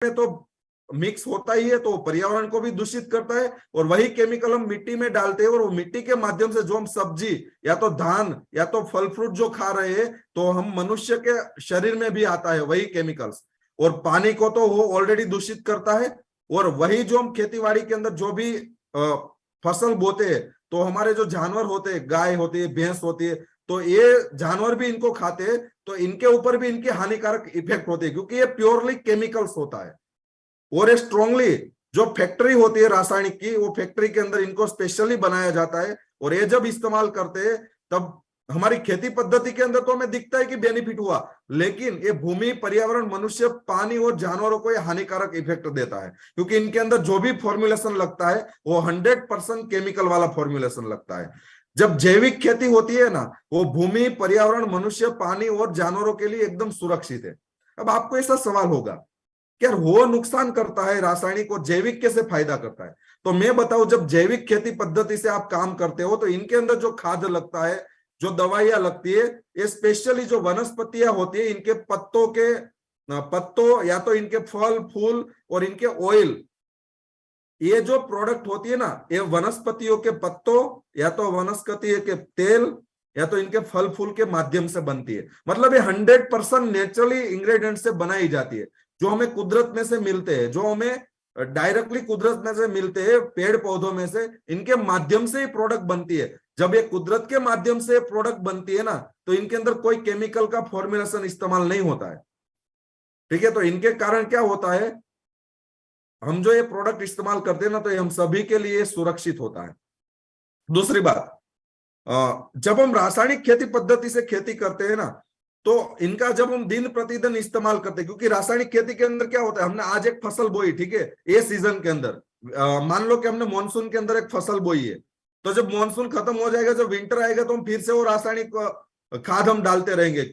में तो मिक्स होता ही है, तो पर्यावरण को भी दूषित करता है। और वही केमिकल हम मिट्टी में डालते हैं और वो मिट्टी के माध्यम से जो हम सब्जी या तो धान या तो फल फ्रूट जो खा रहे हैं, तो हम मनुष्य के शरीर में भी आता है वही केमिकल्स। और पानी को तो वो ऑलरेडी दूषित करता है। और वही जो हम खेतीबाड़ी के अंदर जो भी फसल बोते हैं, तो हमारे जो जानवर होते हैं, गाय होती है, भैंस होती है, तो ये जानवर भी इनको खाते हैं, तो इनके ऊपर भी इनके हानिकारक इफेक्ट होते हैं, क्योंकि ये प्योरली केमिकल्स होता है। और ये स्ट्रांगली जो फैक्ट्री होती है रासायनिक की, वो फैक्ट्री के अंदर इनको स्पेशली बनाया जाता है। और ये जब इस्तेमाल करते हैं तब हमारी खेती पद्धति के अंदर तो हमें दिखता है कि बेनिफिट हुआ, लेकिन ये भूमि, पर्यावरण, मनुष्य, पानी और जानवरों को ये हानिकारक इफेक्ट देता है, क्योंकि इनके अंदर जो भी फॉर्मुलेशन लगता है वो 100% केमिकल वाला फॉर्मुलेशन लगता है। जब जैविक खेती होती है ना, वो भूमि, पर्यावरण, मनुष्य, पानी और जानवरों के लिए एकदम सुरक्षित है। अब आपको ऐसा सवाल होगा क्या वो नुकसान करता है रासायनिक और जैविक कैसे फायदा करता है? तो मैं बताऊं, जब जैविक खेती पद्धति से आप काम करते हो तो इनके अंदर जो खाद लगता है, जो दवाइयां लगती है, ये स्पेशली जो वनस्पतियां होती है, इनके पत्तों या तो इनके फल फूल और इनके ऑयल, ये जो प्रोडक्ट होती है ना, ये वनस्पतियों के पत्तों या तो वनस्पति के तेल या तो इनके फल फूल के माध्यम से बनती है। मतलब ये 100% नेचुरली इंग्रेडिएंट से बनाई जाती है, जो हमें कुदरत में से मिलते हैं, जो हमें डायरेक्टली कुदरत में से मिलते हैं, पेड़ पौधों में से, इनके माध्यम से ही प्रोडक्ट बनती है। जब ये कुदरत के माध्यम से प्रोडक्ट बनती है ना, तो इनके अंदर कोई केमिकल का फॉर्मुलेशन इस्तेमाल नहीं होता है। ठीक है, तो इनके कारण क्या होता है, हम जो ये प्रोडक्ट इस्तेमाल करते हैं ना, तो ये हम सभी के लिए सुरक्षित होता है। दूसरी बात, जब हम रासायनिक खेती पद्धति से खेती करते हैं ना, तो इनका जब हम दिन प्रतिदिन इस्तेमाल करते हैं, क्योंकि रासायनिक खेती के अंदर क्या होता है, हमने आज एक फसल बोई, ठीक है, ये सीजन के अंदर, मान लो कि हमने मानसून के अंदर एक फसल बोई है, तो जब मानसून खत्म हो जाएगा, जब विंटर आएगा, तो हम फिर से वो रासायनिक खाद हम डालते रहेंगे।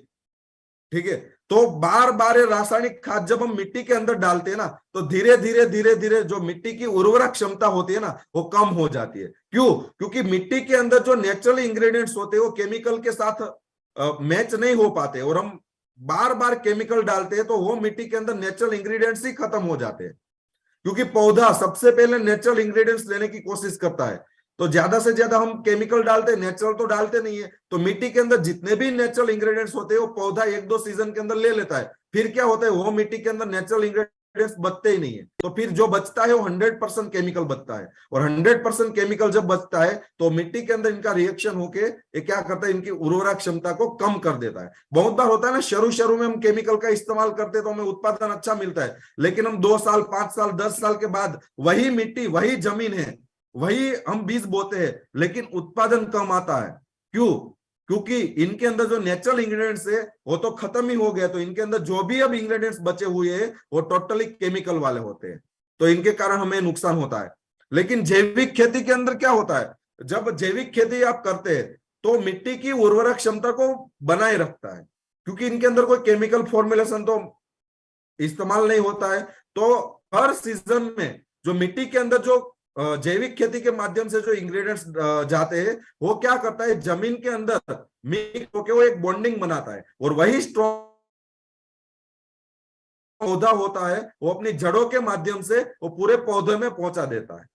ठीक है, तो बार बार रासायनिक खाद जब हम मिट्टी के अंदर डालते हैं ना, तो धीरे धीरे धीरे धीरे जो मिट्टी की उर्वरक क्षमता होती है ना, वो कम हो जाती है। क्यों? क्योंकि मिट्टी के अंदर जो नेचुरल इंग्रेडिएंट्स होते हैं वो केमिकल के साथ मैच नहीं हो पाते, और हम बार बार केमिकल डालते हैं, तो वो मिट्टी के अंदर नेचुरल इंग्रेडिएंट्स ही खत्म हो जाते हैं। क्योंकि पौधा सबसे पहले नेचुरल इंग्रेडिएंट्स लेने की कोशिश करता है, तो ज्यादा से ज्यादा हम केमिकल डालते हैं, नेचुरल तो डालते नहीं है। तो मिट्टी के अंदर जितने भी नेचुरल इंग्रेडिएंट्स होते हैं वो पौधा 1-2 सीजन के अंदर ले लेता है, फिर क्या होता है, वो मिट्टी के अंदर नेचुरल इंग्रेडिएंट्स बचते ही नहीं है, तो फिर जो बचता है वो 100% केमिकल बचता है। और 100% केमिकल जब बचता है, तो मिट्टी के अंदर इनका रिएक्शन होके ये क्या करता है, इनकी उर्वरक क्षमता को कम कर देता है। बहुत बार होता है ना, शुरू में हम केमिकल का इस्तेमाल करते हैं तो हमें उत्पादन अच्छा मिलता है, लेकिन हम 2 साल, 5 साल, 10 साल के बाद वही मिट्टी, वही जमीन है, वही हम बीज बोते हैं, लेकिन उत्पादन कम आता है। क्यों? क्योंकि इनके अंदर जो नेचुरल इंग्रेडिएंट्स है वो तो खत्म ही हो गया, तो इनके अंदर जो भी अब इंग्रेडिएंट्स बचे हुए हैं वो टोटली केमिकल वाले होते हैं, तो इनके कारण हमें नुकसान होता है। लेकिन जैविक खेती के अंदर क्या होता है, जब जैविक खेती आप करते हैं तो मिट्टी की उर्वरक क्षमता को बनाए रखता है, क्योंकि इनके अंदर कोई केमिकल फॉर्मुलेशन तो इस्तेमाल नहीं होता है। तो हर सीजन में जो मिट्टी के अंदर जो जैविक खेती के माध्यम से जो इंग्रेडिएंट्स जाते हैं, वो क्या करता है, जमीन के अंदर मिक्स होकर वो एक बॉन्डिंग बनाता है, और वही स्ट्रॉन्ग पौधा होता है वो अपनी जड़ों के माध्यम से वो पूरे पौधे में पहुंचा देता है।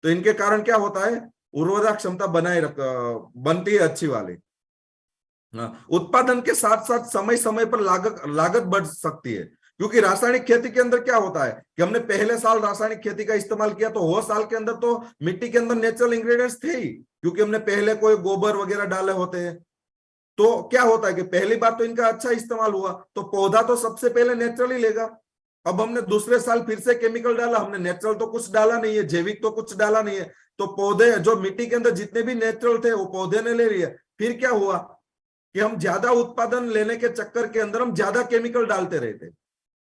तो इनके कारण क्या होता है, उर्वरक क्षमता बनती है अच्छी वाली। उत्पादन के साथ साथ समय समय पर लागत बढ़ सकती है, क्योंकि रासायनिक खेती के अंदर क्या होता है कि हमने पहले साल रासायनिक खेती का इस्तेमाल किया, तो वो साल के अंदर तो मिट्टी के अंदर नेचुरल इंग्रेडिएंट्स थे ही, क्योंकि हमने पहले कोई गोबर वगैरह डाले होते हैं। तो क्या होता है कि पहली बार तो इनका अच्छा इस्तेमाल हुआ, तो पौधा तो सबसे पहले नेचुरली लेगा। अब हमने दूसरे साल फिर से केमिकल डाला, हमने नेचुरल तो कुछ डाला नहीं है, जैविक तो कुछ डाला नहीं है, तो पौधे जो मिट्टी के अंदर जितने भी नेचुरल थे वो पौधे ने ले लिए। फिर क्या हुआ कि हम ज्यादा उत्पादन लेने के चक्कर के अंदर हम ज्यादा केमिकल डालते रहे थे।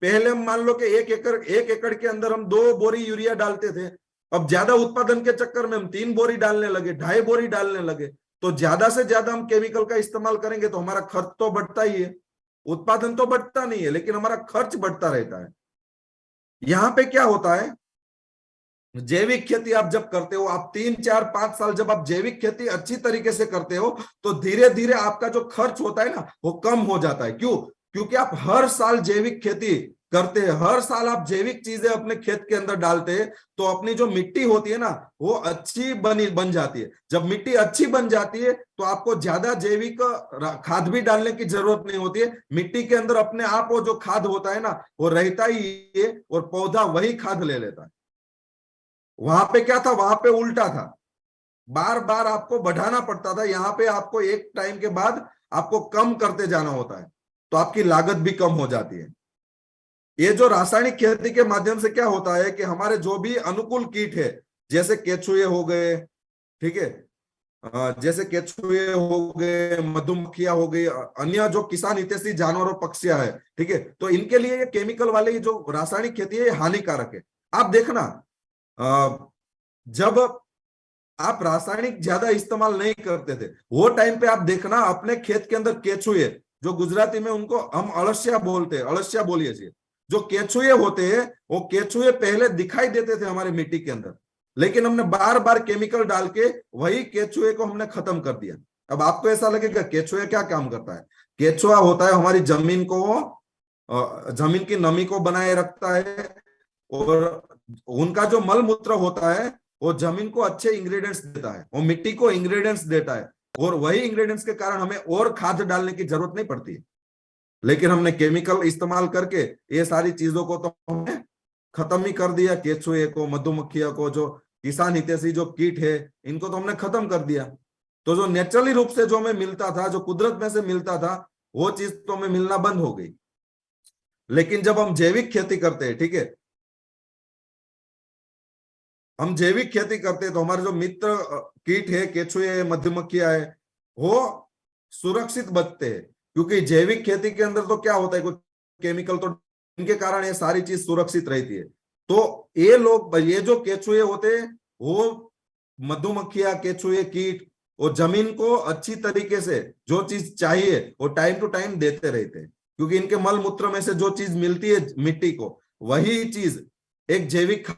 पहले हम मान लो कि 1 एकड़ के अंदर हम 2 बोरी यूरिया डालते थे, अब ज्यादा उत्पादन के चक्कर में हम 3 बोरी डालने लगे, 2.5 बोरी डालने लगे। तो ज्यादा से ज्यादा हम केमिकल का इस्तेमाल करेंगे तो हमारा खर्च तो बढ़ता ही है, उत्पादन तो बढ़ता नहीं है, लेकिन हमारा खर्च बढ़ता रहता है। यहां पे क्या होता है, जैविक खेती आप जब करते हो, आप 3-4-5 साल जब आप जैविक खेती अच्छी तरीके से करते हो, तो धीरे धीरे आपका जो खर्च होता है ना वो कम हो जाता है। क्यों? क्योंकि आप हर साल जैविक खेती करते हैं, हर साल आप जैविक चीजें अपने खेत के अंदर डालते हैं, तो अपनी जो मिट्टी होती है ना वो अच्छी बन जाती है। जब मिट्टी अच्छी बन जाती है तो आपको ज्यादा जैविक खाद भी डालने की जरूरत नहीं होती है। मिट्टी के अंदर अपने आप वो जो खाद होता है ना वो रहता ही है, और पौधा वही खाद ले लेता है। वहां पे क्या था, वहां पे उल्टा था, बार बार आपको बढ़ाना पड़ता था। यहाँ पे आपको एक टाइम के बाद आपको कम करते जाना होता है, तो आपकी लागत भी कम हो जाती है। ये जो रासायनिक खेती के माध्यम से क्या होता है कि हमारे जो भी अनुकूल कीट है, जैसे केचुए हो गए, ठीक है, जैसे केचुए हो गए, मधुमक्खियां हो गई, अन्य जो किसान हितैषी जानवर और पक्षियां है, ठीक है, तो इनके लिए ये केमिकल वाले ये जो रासायनिक खेती है ये हानिकारक है। आप देखना, जब आप रासायनिक ज्यादा इस्तेमाल नहीं करते थे वो टाइम पे आप देखना अपने खेत के अंदर केचुए, जो गुजराती में उनको हम अळसिया बोलते हैं, अळसिया बोलिए जी, जो केचुए होते हैं वो केचुए पहले दिखाई देते थे हमारी मिट्टी के अंदर, लेकिन हमने बार बार केमिकल डाल के वही केचुए को हमने खत्म कर दिया। अब आपको ऐसा लगेगा केचुए क्या काम करता है? केचुआ होता है हमारी जमीन को, जमीन की नमी को बनाए रखता है, और उनका जो मल मूत्र होता है वो जमीन को अच्छे इंग्रेडिएंट्स देता है, वो मिट्टी को इंग्रेडिएंट्स देता है, और वही इंग्रेडिएंट्स के कारण हमें और खाद डालने की जरूरत नहीं पड़ती है। लेकिन हमने केमिकल इस्तेमाल करके ये सारी चीजों को तो हमने खत्म ही कर दिया। केचुए को, मधुमक्खियों को, जो किसान हितैषी जो कीट है, इनको तो हमने खत्म कर दिया। तो जो नेचुरली रूप से जो हमें मिलता था, जो कुदरत में से मिलता था, वो चीज तो हमें मिलना बंद हो गई। लेकिन जब हम जैविक खेती करते हैं, ठीक है, हम जैविक खेती करते हैं तो हमारे जो मित्र कीट है, केचुए, मधुमक्खियां है, वो सुरक्षित बचते हैं। क्योंकि जैविक खेती के अंदर तो क्या होता है, कोई केमिकल तो, इनके कारण ये सारी चीज सुरक्षित रहती है। तो ये लोग, ये जो केचुए होते हैं, वो मधुमक्खियां, केचुए, कीट, वो जमीन को अच्छी तरीके से जो चीज चाहिए वो टाइम टू टाइम देते रहते हैं। क्योंकि इनके मल मूत्र में से जो चीज मिलती है मिट्टी को, वही चीज एक जैविक,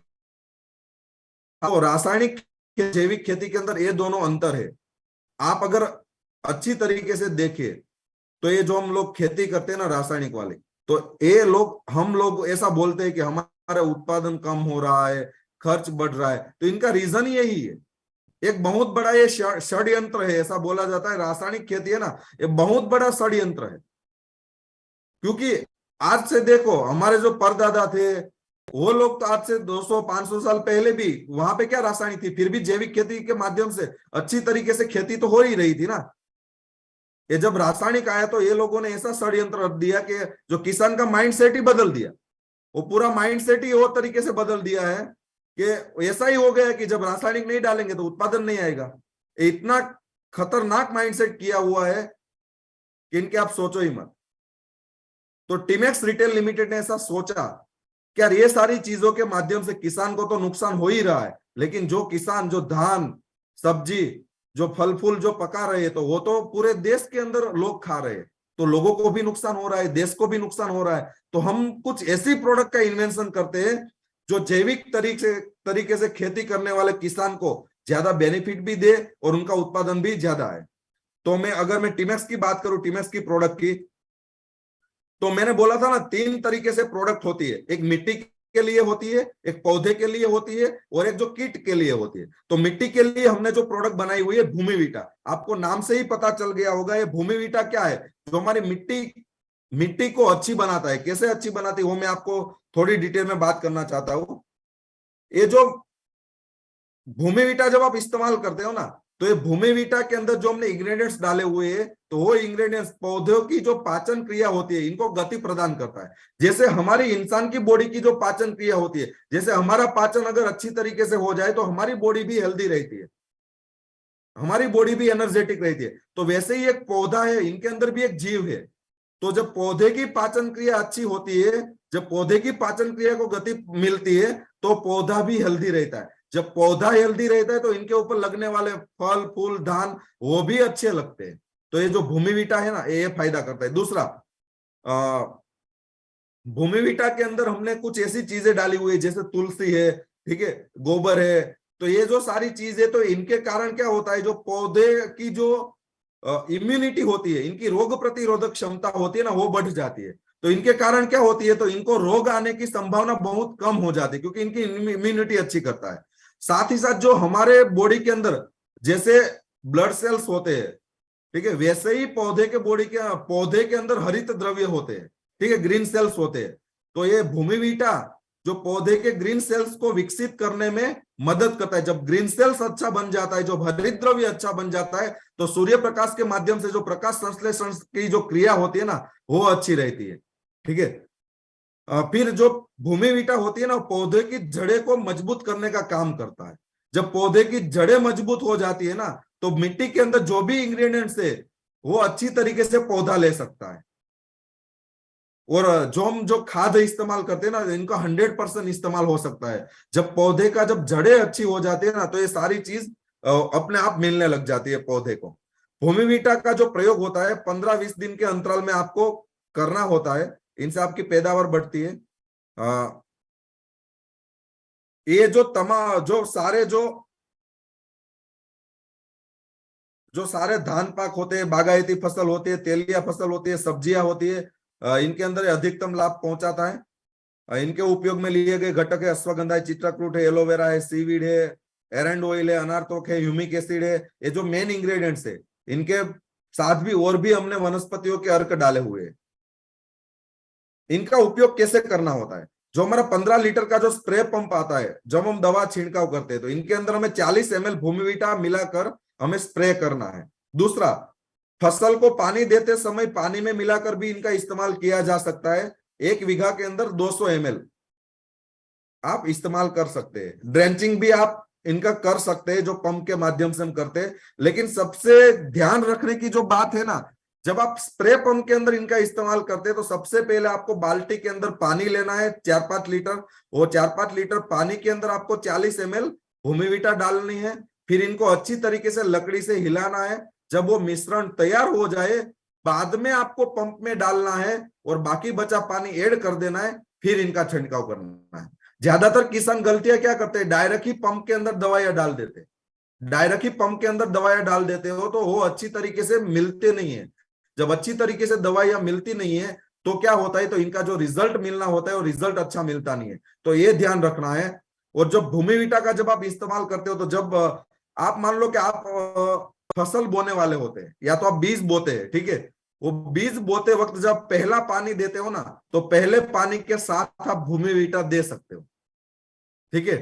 तो रासायनिक जैविक खेती के अंदर ये दोनों अंतर है। आप अगर अच्छी तरीके से देखिए तो ये जो हम लोग खेती करते हैं ना रासायनिक वाले, तो ये लोग, हम लोग ऐसा बोलते हैं कि हमारा उत्पादन कम हो रहा है, खर्च बढ़ रहा है, तो इनका रीजन यही है। एक बहुत बड़ा ये षड्यंत्र है, ऐसा बोला जाता है रासायनिक खेती है ना, ये बहुत बड़ा षड्यंत्र है। क्योंकि आज से देखो, हमारे जो परदादा थे वो लोग तो आज से 200-500 साल पहले भी वहां पे क्या रासायनिक थी, फिर भी जैविक खेती के माध्यम से अच्छी तरीके से खेती तो हो ही रही थी ना। ये जब रासायनिक आया तो ये लोगों ने ऐसा षड्यंत्र रख दिया कि जो किसान का माइंड सेट ही बदल दिया, वो पूरा माइंड सेट ही और तरीके से बदल दिया है कि ऐसा ही हो गया कि जब रासायनिक नहीं डालेंगे तो उत्पादन नहीं आएगा। इतना खतरनाक माइंड सेट किया हुआ है कि इनके आप सोचो ही मत। तो टीमेक्स रिटेल लिमिटेड ने ऐसा सोचा कि यार ये सारी चीजों के माध्यम से किसान को तो नुकसान हो ही रहा है, लेकिन जो किसान जो धान, सब्जी, जो फल फूल जो पका रहे हैं, तो वो तो पूरे देश के अंदर लोग खा रहे हैं, तो लोगों को भी नुकसान हो रहा है, देश को भी नुकसान हो रहा है। तो हम कुछ ऐसी प्रोडक्ट का इन्वेंशन करते हैं जो जैविक तरीके से खेती करने वाले किसान को ज्यादा बेनिफिट भी दे और उनका उत्पादन भी ज्यादा है। तो अगर मैं टीमेक्स की बात करूं, टीमेक्स की प्रोडक्ट की, तो मैंने बोला था ना 3 तरीके से प्रोडक्ट होती है, एक मिट्टी के लिए होती है, एक पौधे के लिए होती है, और एक जो कीट के लिए होती है। तो मिट्टी के लिए हमने जो प्रोडक्ट बनाई हुई है भूमिवीटा, आपको नाम से ही पता चल गया होगा ये भूमिवीटा क्या है। जो हमारी मिट्टी को अच्छी बनाता है, कैसे अच्छी बनाती है वो मैं आपको थोड़ी डिटेल में बात करना चाहता हूं। ये जो भूमिवीटा जब आप इस्तेमाल करते हो ना, तो ये भूमिवीटा के अंदर जो हमने इंग्रेडिएंट्स डाले हुए हैं, तो वो इंग्रेडिएंट्स पौधों की जो पाचन क्रिया होती है इनको गति प्रदान करता है। जैसे हमारी इंसान की बॉडी की जो पाचन क्रिया होती है, जैसे हमारा पाचन अगर अच्छी तरीके से हो जाए तो हमारी बॉडी भी हेल्दी रहती है, हमारी बॉडी भी एनर्जेटिक रहती है। तो वैसे ही एक पौधा है, इनके अंदर भी एक जीव है। तो जब पौधे की पाचन क्रिया अच्छी होती है, जब पौधे की पाचन क्रिया को गति मिलती है, तो पौधा भी हेल्दी रहता है। जब पौधा हेल्दी रहता है तो इनके ऊपर लगने वाले फल फूल धान वो भी अच्छे लगते हैं। तो ये जो भूमिवीटा है ना, ये फायदा करता है। दूसरा, भूमिवीटा के अंदर हमने कुछ ऐसी चीजें डाली हुई है जैसे तुलसी है, ठीक है, गोबर है। तो ये जो सारी चीजें, तो इनके कारण क्या होता है, जो पौधे की जो इम्यूनिटी होती है, इनकी रोग प्रतिरोधक क्षमता होती है ना, वो बढ़ जाती है। तो इनके कारण क्या होती है, तो इनको रोग आने की संभावना बहुत कम हो जाती है, क्योंकि इनकी इम्यूनिटी अच्छी करता है। साथ ही साथ जो हमारे बॉडी के अंदर जैसे ब्लड सेल्स होते हैं, ठीक है, वैसे ही पौधे के अंदर हरित द्रव्य होते हैं, ठीक है, ग्रीन सेल्स होते हैं। तो ये भूमिवीटा जो पौधे के ग्रीन सेल्स को विकसित करने में मदद करता है। जब ग्रीन सेल्स अच्छा बन जाता है, जो हरित द्रव्य अच्छा बन जाता है, तो सूर्य प्रकाश के माध्यम से जो प्रकाश संश्लेषण की जो क्रिया होती है ना, वो अच्छी रहती है, ठीक है। फिर जो भूमिवीटा होती है ना, पौधे की जड़ें को मजबूत करने का काम करता है। जब पौधे की जड़ें मजबूत हो जाती है ना, तो मिट्टी के अंदर जो भी इंग्रेडिएंट्स है वो अच्छी तरीके से पौधा ले सकता है। और जो खाद इस्तेमाल करते हैं ना, इनका 100% इस्तेमाल हो सकता है। जब पौधे का जब जड़ें अच्छी हो जाती है ना, तो ये सारी चीज अपने आप मिलने लग जाती है पौधे को। भूमिवीटा का जो प्रयोग होता है 15-20 दिन के अंतराल में आपको करना होता है, इनसे आपकी पैदावार बढ़ती है। ये जो सारे धान पाक होते हैं, बागायती फसल होती है, तेलिया फसल होती है, सब्जियां होती है, इनके अंदर अधिकतम लाभ पहुंचाता है। इनके उपयोग में लिए गए घटक है अश्वगंधा है, चित्रकूट है, एलोवेरा है, सीवीड है, एरंड ऑयल है, अनारतोक है, ह्यूमिक एसिड है। ये जो मेन इंग्रेडिएंट्स है, इनके साथ भी और भी हमने वनस्पतियों के अर्क डाले हुए हैं। इनका उपयोग कैसे करना होता है? जो हमारा 15 लीटर का जो स्प्रे पंप आता है, जब हम दवा छिड़काव करते हैं, तो इनके अंदर हमें 40 ml भूमिवीटा मिलाकर हमें स्प्रे करना है। दूसरा, फसल को पानी देते समय पानी में मिलाकर भी इनका इस्तेमाल किया जा सकता है। 1 बीघा के अंदर 200 ml आप इस्तेमाल कर सकते हैं। ड्रेंचिंग भी आप इनका कर सकते हैं, जो पंप के माध्यम से हम करते हैं। लेकिन सबसे ध्यान रखने की जो बात है ना, जब आप स्प्रे पंप के अंदर इनका इस्तेमाल करते हैं, तो सबसे पहले आपको बाल्टी के अंदर पानी लेना है 4-5 लीटर। वो 4-5 लीटर पानी के अंदर आपको 40 ml भूमिवीटा डालनी है। फिर इनको अच्छी तरीके से लकड़ी से हिलाना है। जब वो मिश्रण तैयार हो जाए, बाद में आपको पंप में डालना है और बाकी बचा पानी ऐड कर देना है। फिर इनका छिड़काव करना है। ज्यादातर किसान गलतियां क्या करते हैं, डायरेक्ट ही पंप के अंदर दवाइयां डाल देते हैं। डायरेक्ट ही पंप के अंदर दवाइयां डाल देते हो, तो वो अच्छी तरीके से मिलते नहीं है। जब अच्छी तरीके से दवाइयां मिलती नहीं है, तो क्या होता है, तो इनका जो रिजल्ट मिलना होता है वो रिजल्ट अच्छा मिलता नहीं है। तो ये ध्यान रखना है। और जब भूमिवीटा का जब आप इस्तेमाल करते हो, तो जब आप मान लो कि आप फसल बोने वाले होते हैं, या तो आप बीज बोते हैं, ठीक है, वो बीज बोते वक्त जब पहला पानी देते हो ना, तो पहले पानी के साथ आप भूमिवीटा दे सकते हो, ठीक है।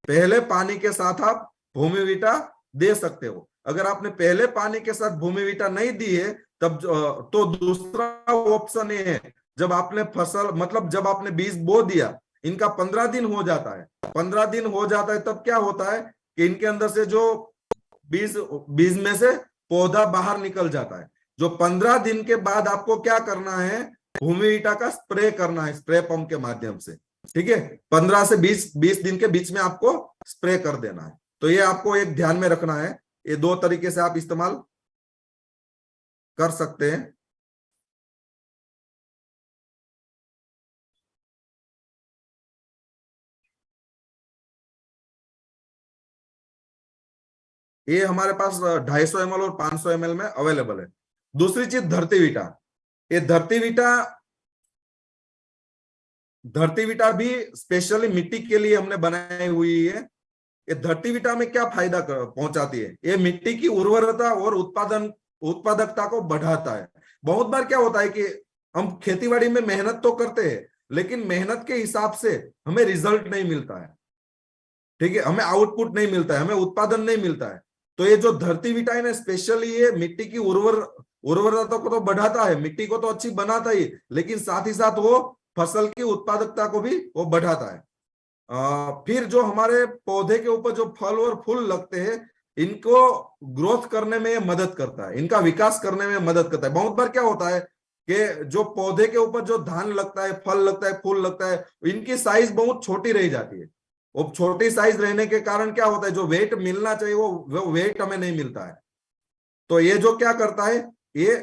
पहले पानी के साथ आप भूमिवीटा दे सकते हो। अगर आपने पहले पानी के साथ भूमिवीटा नहीं दी है, तब तो दूसरा ऑप्शन ये है, जब आपने फसल मतलब जब आपने बीज बो दिया, इनका 15 दिन हो जाता है, 15 दिन हो जाता है, तब क्या होता है कि इनके अंदर से जो बीज में से पौधा बाहर निकल जाता है। जो 15 दिन के बाद आपको क्या करना है, भूमिवीटा का स्प्रे करना है, स्प्रे पंप के माध्यम से, ठीक है। 15 से 20 दिन के बीच में आपको स्प्रे कर देना है। तो ये आपको एक ध्यान में रखना है। ये 2 तरीके से आप इस्तेमाल कर सकते हैं। ये हमारे पास 250 ml और 500 ml में अवेलेबल है। दूसरी चीज धरतीवीटा। ये धरतीवीटा भी स्पेशली मिट्टी के लिए हमने बनाई हुई है। ये धरतीवीटा में क्या फायदा पहुंचाती है, ये मिट्टी की उर्वरता और उत्पादकता को बढ़ाता है। बहुत बार क्या होता है कि हम खेतीबाड़ी में मेहनत तो करते हैं, लेकिन मेहनत के हिसाब से हमें रिजल्ट नहीं मिलता है, ठीक है, हमें आउटपुट नहीं मिलता है, हमें उत्पादन नहीं मिलता है। तो ये जो धरतीवीटा है ना, स्पेशली ये मिट्टी की उर्वरता को तो बढ़ाता है, मिट्टी को तो अच्छी बनाता ही, लेकिन साथ ही साथ वो फसल की उत्पादकता को भी वो बढ़ाता है। फिर जो हमारे पौधे के ऊपर जो फल और फूल लगते हैं, इनको ग्रोथ करने में मदद करता है, इनका विकास करने में मदद करता है। बहुत बार क्या होता है कि जो पौधे के ऊपर जो धान लगता है, फल लगता है, फूल लगता है, इनकी साइज बहुत छोटी रह जाती है। वो छोटी साइज रहने के कारण क्या होता है, जो वेट मिलना चाहिए वो वेट हमें नहीं मिलता है। तो ये जो क्या करता है, ये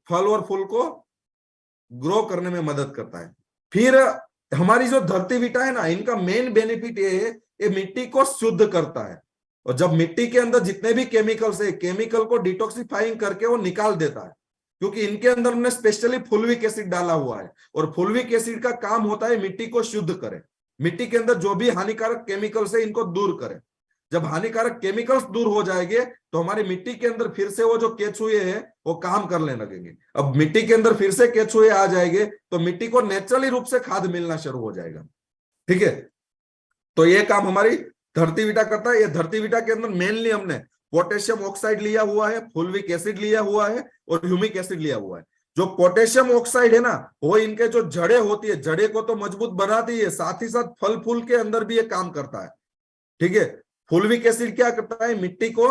फल और फूल को ग्रो करने में मदद करता है। फिर हमारी जो धरतीवीटा है ना, इनका मेन बेनिफिट ये है, ये मिट्टी को शुद्ध करता है। और जब मिट्टी के अंदर जितने भी केमिकल्स है, केमिकल को डिटॉक्सिफाइंग करके वो निकाल देता है। क्योंकि इनके अंदर हमने स्पेशली फुलविक एसिड डाला हुआ है, और फुलविक एसिड का काम होता है मिट्टी को शुद्ध करे, मिट्टी के अंदर जो भी हानिकारक केमिकल्स है इनको दूर करे। जब हानिकारक केमिकल्स दूर हो जाएंगे तो हमारी मिट्टी के अंदर फिर से वो जो केचुए हैं वो काम करने लगेंगे। अब मिट्टी के अंदर फिर से केचुए आ जाएंगे तो मिट्टी को नेचुरली रूप से खाद मिलना शुरू हो जाएगा। ठीक है, तो ये काम हमारी धरती विटा करता है। ये धरती विटा के अंदर मेनली हमने पोटेशियम ऑक्साइड लिया हुआ है, फुलविक एसिड लिया हुआ है और ह्यूमिक एसिड लिया हुआ है। जो पोटेशियम ऑक्साइड है ना, वो इनके जो जड़ें होती है, जड़े को तो मजबूत बनाती है, साथ ही साथ फल फूल के अंदर भी ये काम करता है। ठीक है, फुलविक एसिड क्या करता है, मिट्टी को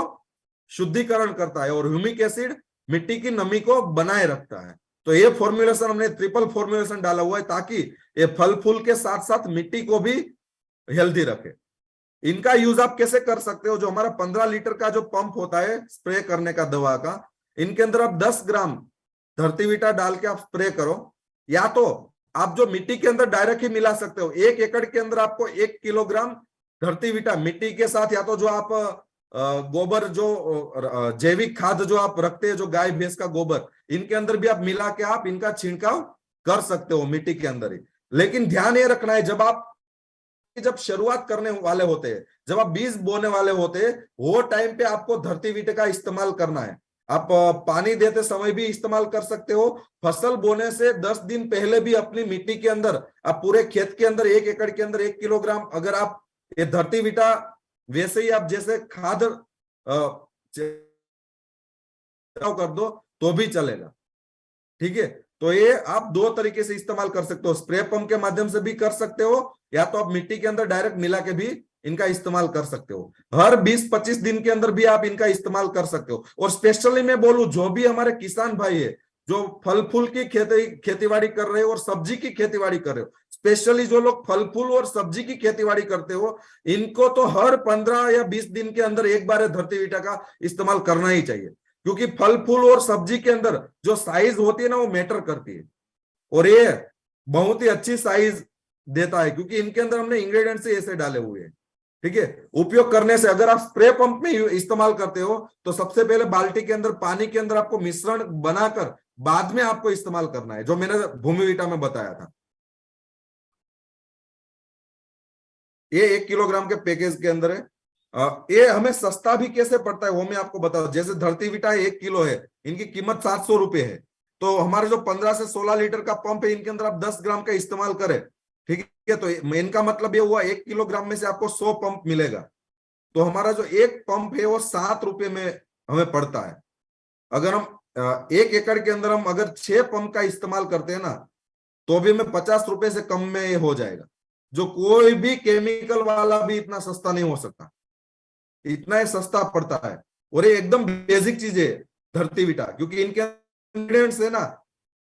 शुद्धिकरण करता है, और ह्यूमिक एसिड मिट्टी की नमी को बनाए रखता है। तो ये फॉर्मुलेशन हमने ट्रिपल फॉर्मुलेशन डाला हुआ है ताकि ये फल फूल के साथ साथ मिट्टी को भी हेल्दी रखे। इनका यूज आप कैसे कर सकते हो, जो हमारा 15 लीटर का जो पंप होता है स्प्रे करने का दवा का, इनके अंदर आप 10 ग्राम धरती विटा डाल के आप स्प्रे करो, या तो आप जो मिट्टी के अंदर डायरेक्ट ही मिला सकते हो। 1 एकड़ के अंदर आपको 1 किलोग्राम धरती विटा मिट्टी के साथ, या तो जो आप गोबर जो जैविक खाद जो आप रखते हैं, जो गाय भैंस का गोबर, इनके अंदर भी आप मिला के आप इनका छिड़काव कर सकते हो मिट्टी के अंदर ही। लेकिन ध्यान ये रखना है, जब शुरुआत करने वाले होते हैं, जब आप बीज बोने वाले होते हैं, वो टाइम पे आपको धरती विटे का इस्तेमाल करना है। आप पानी देते समय भी इस्तेमाल कर सकते हो। फसल बोने से 10 दिन पहले भी अपनी मिट्टी के अंदर, आप पूरे खेत के अंदर 1 एकड़ के अंदर 1 किलोग्राम अगर आप ये धरती विटा वैसे ही आप जैसे खाद कर दो तो भी चलेगा। ठीक है, तो ये आप 2 तरीके से इस्तेमाल कर सकते हो, स्प्रे पंप के माध्यम से भी कर सकते हो, या तो आप मिट्टी के अंदर डायरेक्ट मिला के भी इनका इस्तेमाल कर सकते हो। हर 20-25 दिन के अंदर भी आप इनका इस्तेमाल कर सकते हो। और स्पेशली मैं बोलूं, जो भी हमारे किसान भाई है जो फल फूल की खेतीबाड़ी कर रहे हो और सब्जी की खेतीबाड़ी कर रहे हो, स्पेशली जो लोग फल फूल और सब्जी की खेतीबाड़ी करते हो, इनको तो हर 15 या 20 दिन के अंदर एक बार धरती विटा का इस्तेमाल करना ही चाहिए। क्योंकि फल फूल और सब्जी के अंदर जो साइज होती है ना, वो मैटर करती है, और ये बहुत ही अच्छी साइज देता है क्योंकि इनके अंदर हमने इंग्रेडिएंट्स ऐसे डाले हुए हैं। ठीक है, उपयोग करने से अगर आप स्प्रे पंप में इस्तेमाल करते हो तो सबसे पहले बाल्टी के अंदर पानी के अंदर आपको मिश्रण बनाकर बाद में आपको इस्तेमाल करना है, जो मैंने भूमि विटा में बताया था। ये 1 किलोग्राम के पैकेज के अंदर है। ये हमें सस्ता भी कैसे पड़ता है वो मैं आपको बताऊं। जैसे धरती विटा 1 किलो है, इनकी कीमत 700 रुपए है। तो हमारे जो 15 से 16 लीटर का पंप है, इनके अंदर आप 10 ग्राम का इस्तेमाल करें, ठीक है, तो इनका मतलब ये हुआ 1 किलोग्राम में से आपको 100 पंप मिलेगा। तो हमारा जो एक पंप है वो 7 रुपए में हमें पड़ता है। अगर हम 1 एकड़ के अंदर हम अगर 6 पंप का इस्तेमाल करते हैं ना, तो भी हमें 50 रुपए से कम में ये हो जाएगा, जो कोई भी केमिकल वाला भी इतना सस्ता नहीं हो सकता, इतना ही सस्ता पड़ता है। और ये एकदम बेसिक चीज है धरती विटा, क्योंकि इनके इंग्रेडिएंट्स है ना,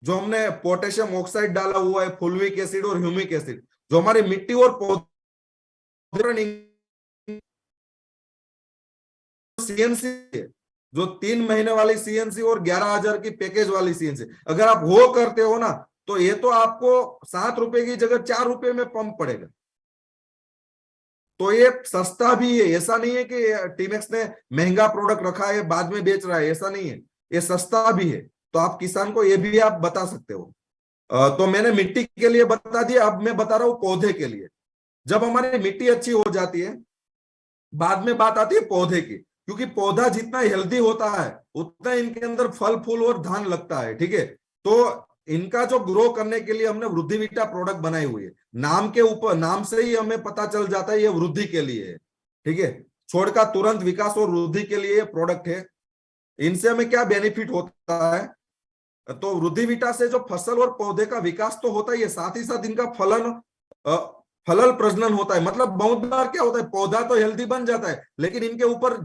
जो हमने पोटेशियम ऑक्साइड डाला हुआ है, फुलविक एसिड और ह्यूमिक एसिड, जो हमारी मिट्टी और पौधे, सीएनसी, जो 3 महीने वाली सीएनसी और 11,000 की पैकेज वाली सीएनसी, अगर आप वो करते हो ना, तो ये तो आपको 7 रुपए की जगह 4 रुपए में पंप पड़ेगा। तो ये सस्ता भी है, ऐसा नहीं है कि टीमेक्स ने महंगा प्रोडक्ट रखा है बाद में बेच रहा है, ऐसा नहीं है, ये सस्ता भी है। तो आप किसान को ये भी आप बता सकते हो। तो मैंने मिट्टी के लिए बता दिया, अब मैं बता रहा हूँ पौधे के लिए। जब हमारी मिट्टी अच्छी हो जाती है, बाद में बात आती है पौधे की, क्योंकि पौधा जितना हेल्दी होता है उतना इनके अंदर फल फूल और धान लगता है। ठीक है, तो इनका जो ग्रो करने के लिए हमने वृद्धि विटा प्रोडक्ट बनाई हुई है। नाम के ऊपर, नाम से ही हमें पता चल जाता है ये वृद्धि के लिए है। ठीक है, छोड़ का तुरंत विकास और वृद्धि के लिए प्रोडक्ट है। इनसे हमें क्या बेनिफिट होता है, तो वृद्धि विटा से जो फसल और पौधे का विकास तो होता ही है, साथ ही साथ इनका फलल प्रजनन होता है। मतलब बहुत बार क्या होता है, पौधा तो हेल्दी बन जाता है लेकिन इनके ऊपर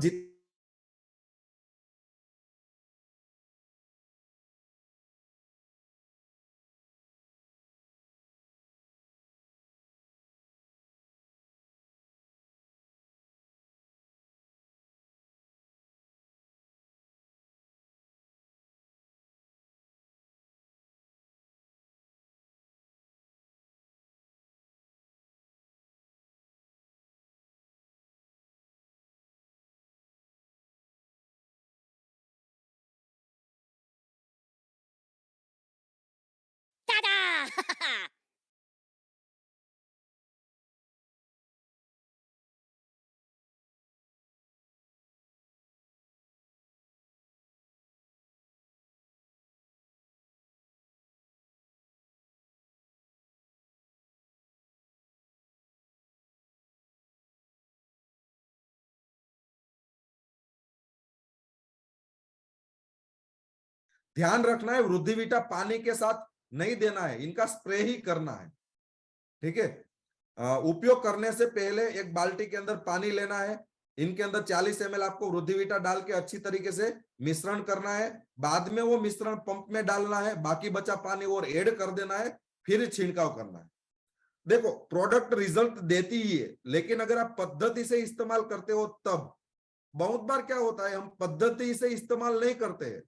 ध्यान रखना है, वृद्धिवीटा पानी के साथ नहीं देना है, इनका स्प्रे ही करना है। ठीक है, उपयोग करने से पहले एक बाल्टी के अंदर पानी लेना है, इनके अंदर 40 ml आपको वृद्धिवीटा डाल के अच्छी तरीके से मिश्रण करना है। बाद में वो मिश्रण पंप में डालना है, बाकी बचा पानी और ऐड कर देना है, फिर छिड़काव करना है। देखो, प्रोडक्ट रिजल्ट देती ही है, लेकिन अगर आप पद्धति से इस्तेमाल करते हो तब। बहुत बार क्या होता है, हम पद्धति से इस्तेमाल नहीं करते हैं,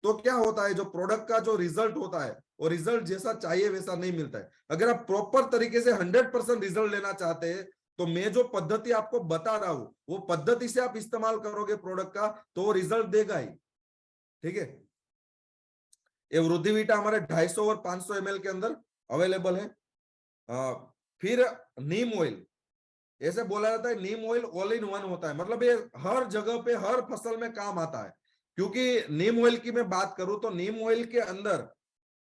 तो क्या होता है, जो प्रोडक्ट का जो रिजल्ट होता है वो रिजल्ट जैसा चाहिए वैसा नहीं मिलता है। अगर आप प्रॉपर तरीके से 100% रिजल्ट लेना चाहते हैं, तो मैं जो पद्धति आपको बता रहा हूं वो पद्धति से आप इस्तेमाल करोगे प्रोडक्ट का, तो वो रिजल्ट देगा ही। ठीक है, ये वृद्धिवीटा हमारे 250 और 500 ml के अंदर अवेलेबल है। फिर नीम ऑयल, ऐसे बोला जाता है नीम ऑयल ऑल इन वन होता है, मतलब ये हर जगह पे हर फसल में काम आता है। क्योंकि नीम ऑयल की मैं बात करूं तो नीम ऑयल के अंदर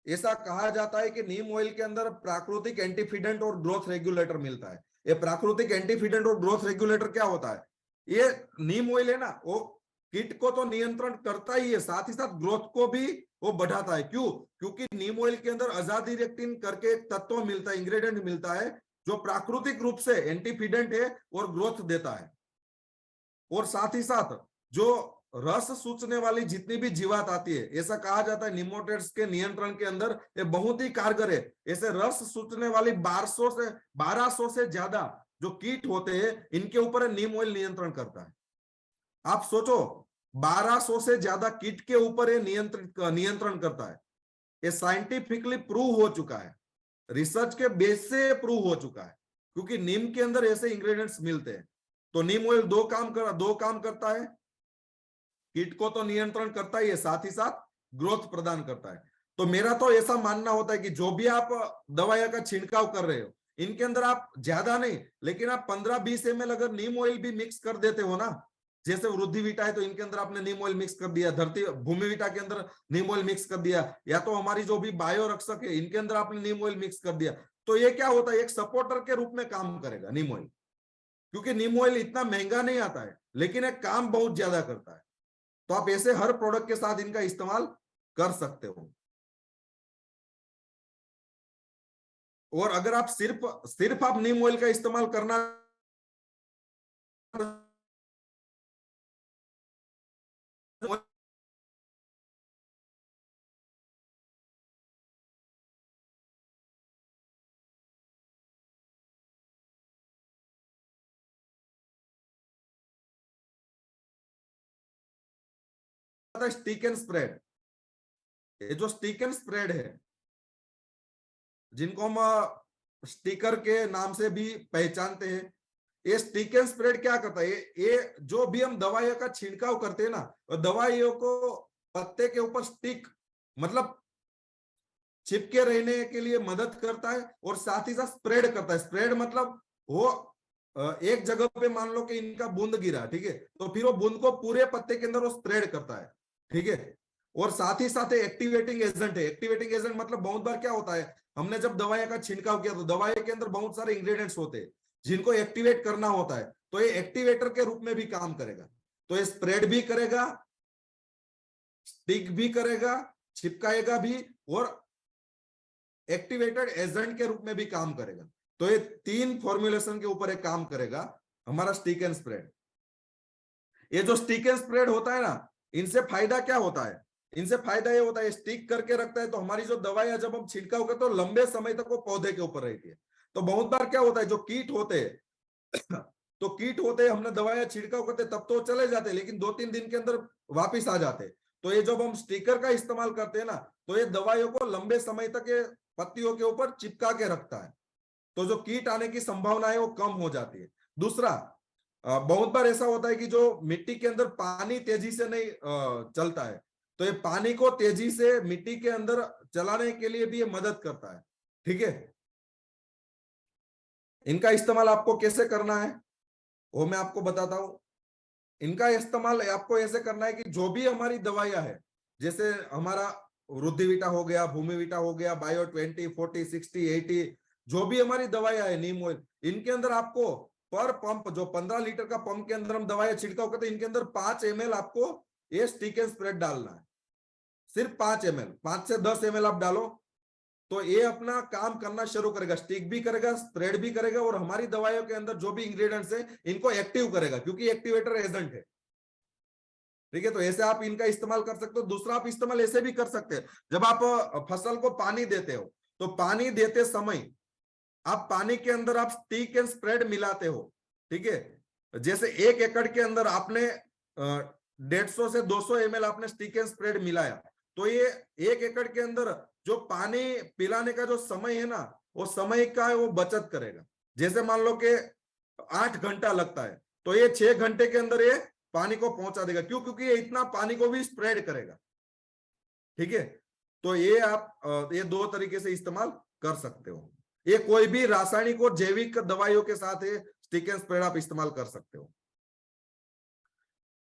ऐसा कहा जाता है कि नीम ऑयल के अंदर प्राकृतिक एंटीफिडेंट और ग्रोथ रेगुलेटर मिलता है। ये प्राकृतिक एंटीफिडेंट और ग्रोथ रेगुलेटर क्या होता है, ये नीम ऑयल है ना, वो कीट को तो नियंत्रण करता ही है, साथ ही साथ ग्रोथ को भी वो बढ़ाता है। क्यों? क्योंकि नीम ऑयल के अंदर अजादिरेक्टिन करके एक तत्व मिलता है, इंग्रेडिएंट मिलता है, जो प्राकृतिक रूप से एंटीफिडेंट है और ग्रोथ देता है। और साथ ही साथ जो रस सूचने वाली जितनी भी जीवात आती है, ऐसा कहा जाता है निमोटेड्स के नियंत्रण के अंदर ये बहुत ही कारगर है। ऐसे रस सूचने वाली 1200 से ज्यादा जो कीट होते हैं, इनके ऊपर नीम ऑयल नियंत्रण करता है। आप सोचो, 1200 से ज्यादा कीट के ऊपर ये नियंत्रण करता है। ये साइंटिफिकली प्रूव हो चुका है, रिसर्च के बेस से प्रूव हो चुका है, क्योंकि नीम के अंदर ऐसे इंग्रेडिएंट्स मिलते हैं। तो नीम ऑयल दो काम करता है, कीट को तो नियंत्रण करता ही है, साथ ही साथ ग्रोथ प्रदान करता है। तो मेरा तो ऐसा मानना होता है कि जो भी आप दवाइयां का छिड़काव कर रहे हो, इनके अंदर आप ज्यादा नहीं, लेकिन आप 15-20 ml अगर नीम ऑयल भी मिक्स कर देते हो ना, जैसे वृद्धिवीटा है तो इनके अंदर आपने नीम ऑयल मिक्स कर दिया, भूमिवीटा के अंदर नीम ऑयल मिक्स कर दिया, या तो हमारी जो भी बायो रक्षक है इनके अंदर आपने नीम ऑयल मिक्स कर दिया, तो ये क्या होता है, एक सपोर्टर के रूप में काम करेगा नीम ऑयल। क्योंकि नीम ऑयल इतना महंगा नहीं आता है, लेकिन एक काम बहुत ज्यादा करता है। तो आप ऐसे हर प्रोडक्ट के साथ इनका इस्तेमाल कर सकते हो। और अगर आप सिर्फ आप नीम ऑयल का इस्तेमाल करना स्टिक एंड स्प्रेड, ये जो स्टिक एंड स्प्रेड है, जिनको हम स्टिकर के नाम से भी पहचानते हैं, ये स्टिक एंड स्प्रेड क्या करता है, ये जो भी हम दवाइयों का छिड़काव करते हैं ना, दवाइयों को पत्ते के ऊपर स्टिक मतलब चिपके रहने के लिए मदद करता है, और साथ ही साथ स्प्रेड करता है। स्प्रेड मतलब वो एक जगह पे मान लो कि इनका बूंद गिरा, ठीक है, तो फिर वो बूंद को पूरे पत्ते के अंदर वो स्प्रेड करता है। ठीक है, और साथ ही साथ एक्टिवेटिंग एजेंट है। एक्टिवेटिंग एजेंट मतलब बहुत बार क्या होता है, हमने जब दवाई का छिड़काव किया तो दवाई के अंदर बहुत सारे इंग्रेडिएंट्स होते हैं जिनको एक्टिवेट करना होता है, तो ये एक्टिवेटर के रूप में भी काम करेगा। तो ये स्प्रेड भी करेगा, स्टिक भी करेगा, चिपकाएगा भी, और एक्टिवेटेड एजेंट के रूप में भी काम करेगा। तो ये 3 फॉर्मुलेशन के ऊपर एक काम करेगा हमारा स्टिक एंड स्प्रेड। ये जो स्टिक एंड स्प्रेड होता है ना, इनसे फायदा क्या होता है, इनसे फायदा ये होता है, स्टिक करके रखता है, तो हमारी जो दवाइयां जब हम छिड़काव करते तो लंबे समय तक वो पौधे के ऊपर रहती है। तो बहुत बार क्या होता है, जो कीट होते हैं तो कीट होते हैं, हमने दवाइयां छिड़काव करते तब तो चले जाते हैं, लेकिन 2-3 दिन के अंदर वापिस आ जाते। तो ये जब हम स्टिकर का इस्तेमाल करते हैं ना, तो ये दवाइयों को लंबे समय तक ये पत्तियों के ऊपर चिपका के रखता है, तो जो कीट आने की संभावना है वो कम हो जाती है। दूसरा, बहुत बार ऐसा होता है कि जो मिट्टी के अंदर पानी तेजी से नहीं चलता है, तो ये पानी को तेजी से मिट्टी के अंदर चलाने के लिए भी ये मदद करता है। ठीक है, इनका इस्तेमाल आपको कैसे करना है वो मैं आपको बताता हूं। इनका इस्तेमाल आपको ऐसे करना है कि जो भी हमारी दवाइयां है, जैसे हमारा वृद्धिवीटा हो गया, भूमिवीटा हो गया, बायो 20, 40, 60, 80, जो भी हमारी दवाइयां है नीम ऑयल, इनके अंदर आपको पर पंप, जो 15 लीटर का पंप के अंदर हम दवाइयां छिड़काव करते हैं, इनके अंदर 5 ml आपको ये स्टिक एंड स्प्रेड डालना है। सिर्फ 5 ml, 5 से 10 ml आप डालो तो ये अपना काम करना शुरू करेगा, स्टिक भी करेगा, स्प्रेड भी करेगा, और हमारी दवाइयों के अंदर जो भी इंग्रेडिएंट्स है इनको एक्टिव करेगा, क्योंकि एक्टिवेटर एजेंट है। ठीक है, तो ऐसे आप इनका इस्तेमाल कर सकते हो। दूसरा आप इस्तेमाल ऐसे भी कर सकते हैं, जब आप फसल को पानी देते हो तो पानी देते समय आप पानी के अंदर आप स्टिक एंड स्प्रेड मिलाते हो। ठीक है, जैसे 1 एकड़ के अंदर आपने 150 से 200 ml आपने स्टिक एंड स्प्रेड मिलाया, तो ये 1 एकड़ के अंदर जो पानी पिलाने का जो समय है ना, वो समय का वो बचत करेगा। जैसे मान लो कि 8 घंटा लगता है, तो ये 6 घंटे के अंदर ये पानी को पहुंचा देगा। क्यों? क्योंकि ये इतना पानी को भी स्प्रेड करेगा। ठीक है, तो ये आप ये 2 तरीके से इस्तेमाल कर सकते हो। ये कोई भी रासायनिक और जैविक दवाइयों के साथ ये स्टिक एंड स्प्रेड आप इस्तेमाल कर सकते हो।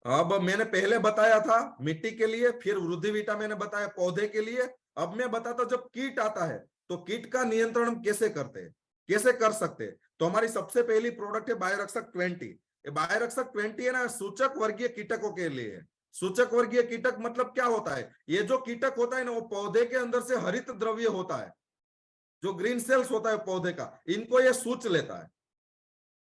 अब मैंने पहले बताया था मिट्टी के लिए, फिर वृद्धि विटा मैंने बताया पौधे के लिए। अब मैं बताता हूं जब कीट आता है तो कीट का नियंत्रण हम कैसे करते हैं, कैसे कर सकते हैं। तो हमारी सबसे पहली प्रोडक्ट है बायोरक्षक 20। ये बायोरक्षक 20 है ना, सूचक वर्गीय कीटकों के लिए है। सूचक वर्गीय कीटक मतलब क्या होता है? ये जो कीटक होता है ना, वो पौधे के अंदर से हरित द्रव्य होता है, जो ग्रीन सेल्स होता है पौधे का, इनको ये सूच लेता है।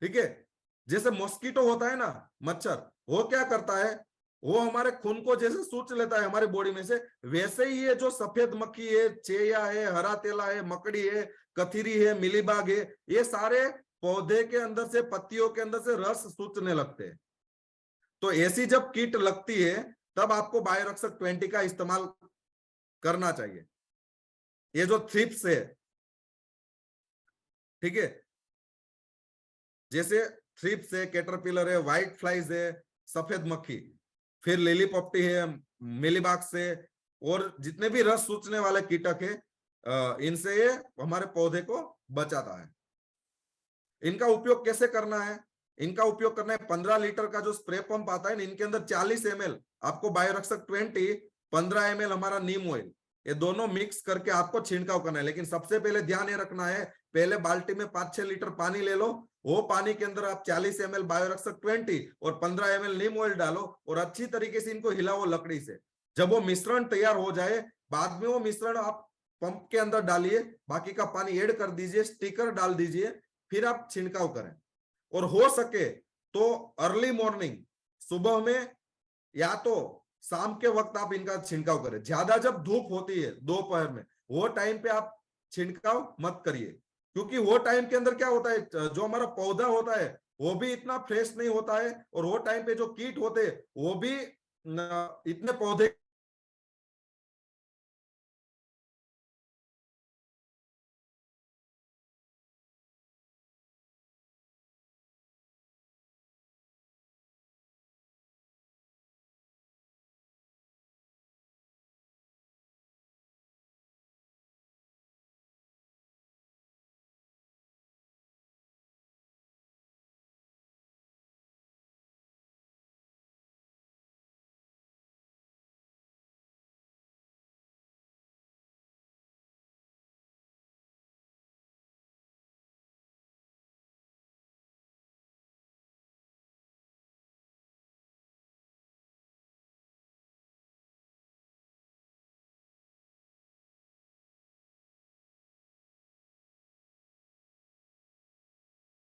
ठीक है, जैसे मॉस्किटो होता है ना, मच्छर, वो क्या करता है, वो हमारे खून को जैसे सूच लेता है हमारे बॉडी में से, वैसे ही ये जो सफेद मक्खी है, चेया है, हरा तेला है, मकड़ी है, कथीरी है, मिलीबाग है, ये सारे पौधे के अंदर से, पत्तियों के अंदर से रस सूचने लगते हैं। तो ऐसी जब कीट लगती है तब आपको बायोरक्षक 20 का इस्तेमाल करना चाहिए। ये जो थ्रिप्स है, ठीक है, जैसे थ्रिप्स है, कैटरपिलर है, व्हाइट फ्लाइज है, सफेद मक्खी, फिर लिली पॉप्टी है, मिलीबाग्स है, और जितने भी रस सूचने वाले कीटक है, इनसे ये हमारे पौधे को बचाता है। इनका उपयोग कैसे करना है? इनका उपयोग करना है 15 लीटर का जो स्प्रे पंप आता है, इनके अंदर 40 ml आपको बायोरक्षक 20, 15 ml हमारा नीम ऑयल, ये दोनों मिक्स करके आपको छिड़काव करना है। लेकिन सबसे पहले ध्यान ये रखना है, पहले बाल्टी में 5-6 लीटर पानी ले लो, वो पानी के अंदर आप 40 ml बायोरक्षक 20 और 15 ml नीम ऑयल डालो, और अच्छी तरीके से इनको हिलाओ लकड़ी से। जब वो मिश्रण तैयार हो जाए, बाद में वो मिश्रण आप पंप के अंदर डालिए, बाकी का पानी ऐड कर दीजिए, स्टिकर डाल दीजिए, फिर आप छिड़काव करें। और हो सके तो अर्ली मॉर्निंग, सुबह में या तो शाम के वक्त आप इनका छिड़काव करें। ज्यादा जब धूप होती है दोपहर में, वो टाइम पे आप छिड़काव मत करिए, क्योंकि वो टाइम के अंदर क्या होता है, जो हमारा पौधा होता है वो भी इतना फ्रेश नहीं होता है, और वो टाइम पे जो कीट होते हैं वो भी इतने पौधे